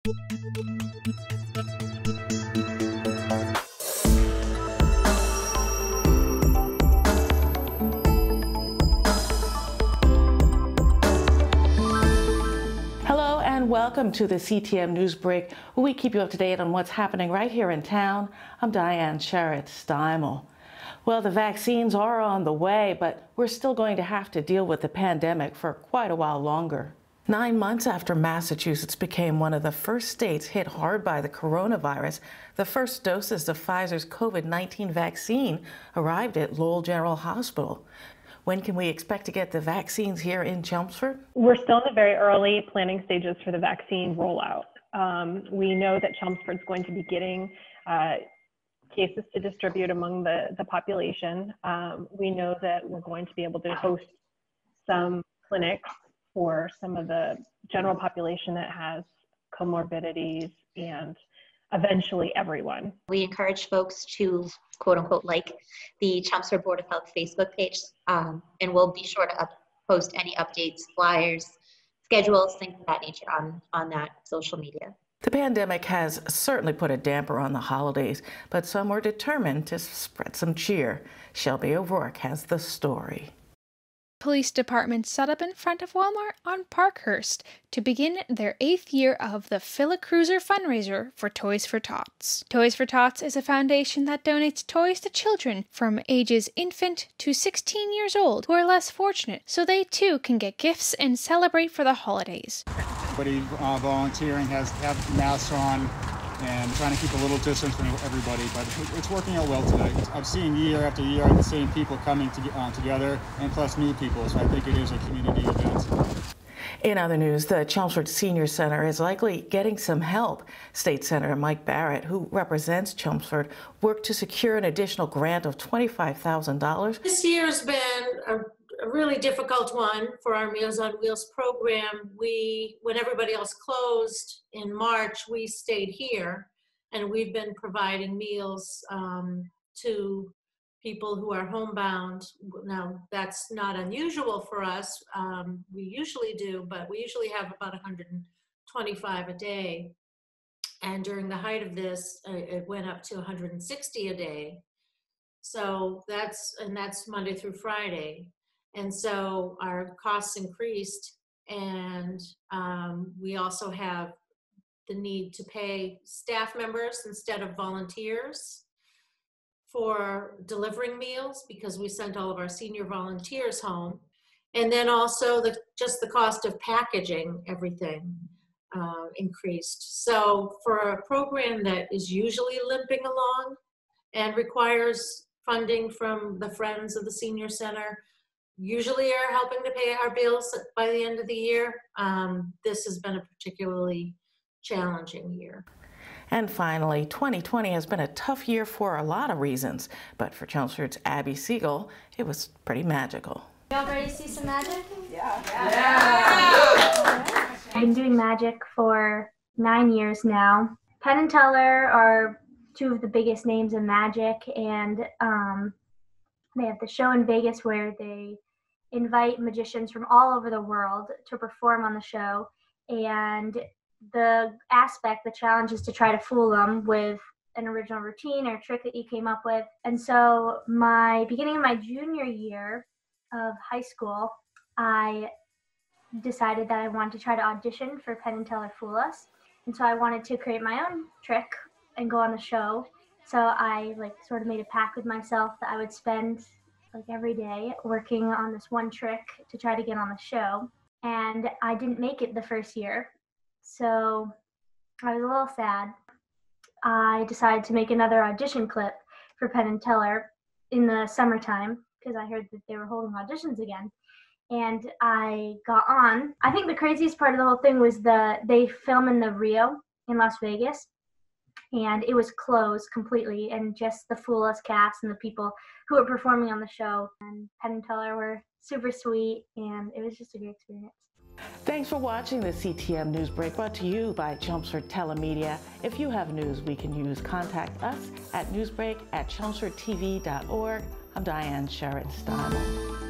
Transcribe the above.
Welcome to the CTM NewsBreak, where we keep you up to date on what's happening right here in town. I'm Diane Sherritt-Steimel. Well, the vaccines are on the way, but we're still going to have to deal with the pandemic for quite a while longer. 9 months after Massachusetts became one of the first states hit hard by the coronavirus, the first doses of Pfizer's COVID-19 vaccine arrived at Lowell General Hospital. When can we expect to get the vaccines here in Chelmsford? We're still in the very early planning stages for the vaccine rollout. We know that Chelmsford's going to be getting cases to distribute among the population. We know that we're going to be able to host some clinics for some of the general population that has comorbidities and eventually everyone. We encourage folks to quote unquote like the Chelmsford Board of Health Facebook page, and we'll be sure to post any updates, flyers, schedules, things of that nature on that social media. The pandemic has certainly put a damper on the holidays, but some were determined to spread some cheer. Shelby O'Rourke has the story. Police department set up in front of Walmart on Parkhurst to begin their 8th year of the Fill a Cruiser fundraiser for Toys for Tots. Toys for Tots is a foundation that donates toys to children from ages infant to 16 years old who are less fortunate, so they too can get gifts and celebrate for the holidays. Everybody volunteering have masks on and trying to keep a little distance from everybody, but it's working out well today. I've seen year after year the same people coming together, and plus new people, so I think it is a community event. In other news, the Chelmsford Senior Center is likely getting some help. State Senator Mike Barrett, who represents Chelmsford, worked to secure an additional grant of $25,000. This year's been a really difficult one for our Meals on Wheels program. When everybody else closed in March, we stayed here, and we've been providing meals to people who are homebound. Now, that's not unusual for us. We usually do, but we usually have about 125 a day. And during the height of this, it went up to 160 a day. So that's Monday through Friday. And so our costs increased, and we also have the need to pay staff members instead of volunteers for delivering meals, because we sent all of our senior volunteers home. And then also just the cost of packaging everything increased. So for a program that is usually limping along and requires funding from the Friends of the Senior Center, usually are helping to pay our bills by the end of the year, this has been a particularly challenging year. And finally, 2020 has been a tough year for a lot of reasons, but for Chelmsford's Debi Siriani, it was pretty magical. Y'all ready to see some magic? Yeah. I've been doing magic for 9 years now. Penn and Teller are two of the biggest names in magic, and they have the show in Vegas where they invite magicians from all over the world to perform on the show. And the challenge is to try to fool them with an original routine or trick that you came up with. And so beginning of my junior year of high school, I decided that I wanted to try to audition for Penn and Teller Fool Us. And so I wanted to create my own trick and go on the show. So I sort of made a pact with myself that I would spend every day working on this one trick to try to get on the show. And I didn't make it the first year, so I was a little sad. I decided to make another audition clip for Penn and Teller in the summertime because I heard that they were holding auditions again. And I got on. I think the craziest part of the whole thing was they film in the Rio in Las Vegas, and it was closed completely, and just the Fool Us cast and the people who were performing on the show. And Penn and Teller were super sweet, and it was just a great experience. Thanks for watching the CTM NewsBreak, brought to you by Chelmsford Telemedia. If you have news we can use, contact us at newsbreak@chelmsfordtv.org. I'm Diane Sherritt-Steimel.